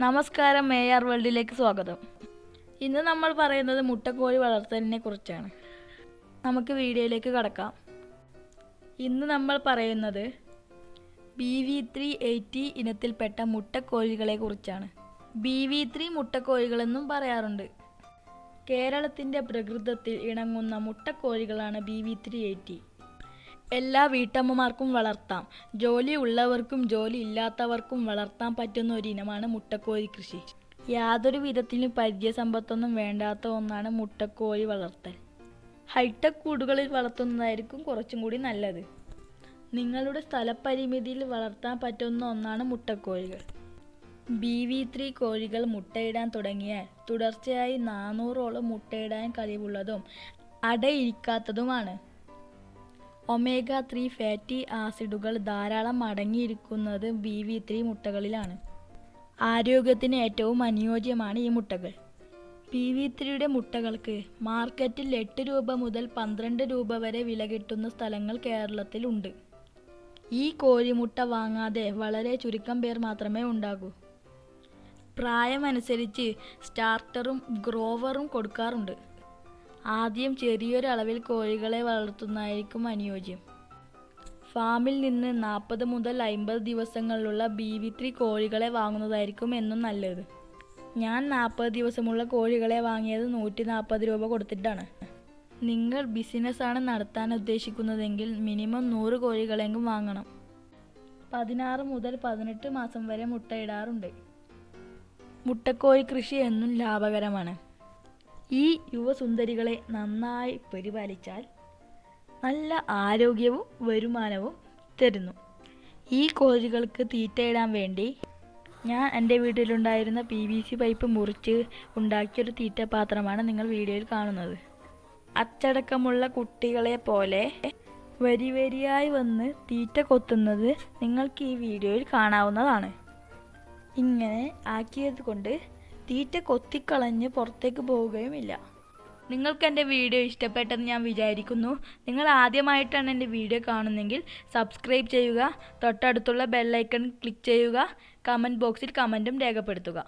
നമസ്കാരം, AR വേൾഡിലേക്ക് സ്വാഗതം. ഇന്ന് നമ്മൾ പറയുന്നത് മുട്ടക്കോഴി വളർത്തലിനെ കുറിച്ചാണ്. നമുക്ക് വീഡിയോയിലേക്ക് കടക്കാം. ഇന്ന് നമ്മൾ പറയുന്നത് BV380 ഇനത്തിൽപ്പെട്ട മുട്ടക്കോഴികളെ കുറിച്ചാണ്. BV3 മുട്ടക്കോഴികളെന്നും പറയാറുണ്ട്. കേരളത്തിൻ്റെ പ്രകൃതത്തിൽ ഇണങ്ങുന്ന മുട്ടക്കോഴികളാണ് BV380. എല്ലാ വീട്ടമ്മമാർക്കും വളർത്താം. ജോലി ഉള്ളവർക്കും ജോലി ഇല്ലാത്തവർക്കും വളർത്താൻ പറ്റുന്ന ഒരിനമാണ് മുട്ടക്കോഴി കൃഷി. യാതൊരു വിധത്തിലും പരിചയസമ്പത്തൊന്നും വേണ്ടാത്ത ഒന്നാണ് മുട്ടക്കോഴി വളർത്തൽ. ഹൈടെക് കൂടുകളിൽ വളർത്തുന്നതായിരിക്കും കുറച്ചും കൂടി നല്ലത്. നിങ്ങളുടെ സ്ഥലപരിമിതിയിൽ വളർത്താൻ പറ്റുന്ന ഒന്നാണ് മുട്ടക്കോഴികൾ. BV3 കോഴികൾ മുട്ടയിടാൻ തുടങ്ങിയാൽ തുടർച്ചയായി 400ഓളം മുട്ടയിടാൻ കഴിവുള്ളതും അടയിരിക്കാത്തതുമാണ്. ഒമേഗ3 ഫാറ്റി ആസിഡുകൾ ധാരാളം അടങ്ങിയിരിക്കുന്നത് BV3 മുട്ടകളിലാണ്. ആരോഗ്യത്തിന് ഏറ്റവും അനുയോജ്യമാണ് ഈ മുട്ടകൾ. BV3യുടെ മുട്ടകൾക്ക് മാർക്കറ്റിൽ 8 രൂപ മുതൽ 12 രൂപ വരെ വില കിട്ടുന്ന സ്ഥലങ്ങൾ കേരളത്തിലുണ്ട്. ഈ കോഴിമുട്ട വാങ്ങാതെ വളരെ ചുരുക്കം പേർ മാത്രമേ ഉണ്ടാകൂ. പ്രായമനുസരിച്ച് സ്റ്റാർട്ടറും ഗ്രോവറും കൊടുക്കാറുണ്ട്. ആദ്യം ചെറിയൊരു അളവിൽ കോഴികളെ വളർത്തുന്നതായിരിക്കും അനുയോജ്യം. ഫാമിൽ നിന്ന് 40 മുതൽ 50 ദിവസങ്ങളുള്ള BV3 കോഴികളെ വാങ്ങുന്നതായിരിക്കും എന്നും നല്ലത്. ഞാൻ 40 ദിവസമുള്ള കോഴികളെ വാങ്ങിയത് 140 രൂപ കൊടുത്തിട്ടാണ്. നിങ്ങൾ ബിസിനസ്സാണ് നടത്താൻ ഉദ്ദേശിക്കുന്നതെങ്കിൽ മിനിമം 100 കോഴികളെങ്കിലും വാങ്ങണം. 16 മുതൽ 18 മാസം വരെ മുട്ടയിടാറുണ്ട്. മുട്ടക്കോഴി കൃഷി എന്നും ലാഭകരമാണ്. ഈ യുവസുന്ദരികളെ നന്നായി പരിപാലിച്ചാൽ നല്ല ആരോഗ്യവും വരുമാനവും തരുന്നു. ഈ കോഴികൾക്ക് തീറ്റയിടാൻ വേണ്ടി ഞാൻ എൻ്റെ വീട്ടിലുണ്ടായിരുന്ന PVC പൈപ്പ് മുറിച്ച് ഉണ്ടാക്കിയൊരു തീറ്റ പാത്രമാണ് നിങ്ങൾ വീഡിയോയിൽ കാണുന്നത്. അച്ചടക്കമുള്ള കുട്ടികളെ പോലെ വരി വരിയായി വന്ന് തീറ്റ കൊത്തുന്നത് നിങ്ങൾക്ക് ഈ വീഡിയോയിൽ കാണാവുന്നതാണ്. ഇങ്ങനെ ആക്കിയത് കൊണ്ട് തീറ്റ കൊത്തിക്കളഞ്ഞ് പുറത്തേക്ക് പോവുകയുമില്ല. നിങ്ങൾക്ക് എൻ്റെ വീഡിയോ ഇഷ്ടപ്പെട്ടെന്ന് ഞാൻ വിചാരിക്കുന്നു. നിങ്ങൾ ആദ്യമായിട്ടാണ് എൻ്റെ വീഡിയോ കാണുന്നതെങ്കിൽ സബ്സ്ക്രൈബ് ചെയ്യുക, തൊട്ടടുത്തുള്ള ബെല്ലൈക്കൺ ക്ലിക്ക് ചെയ്യുക, കമൻറ്റ് ബോക്സിൽ കമൻറ്റും രേഖപ്പെടുത്തുക.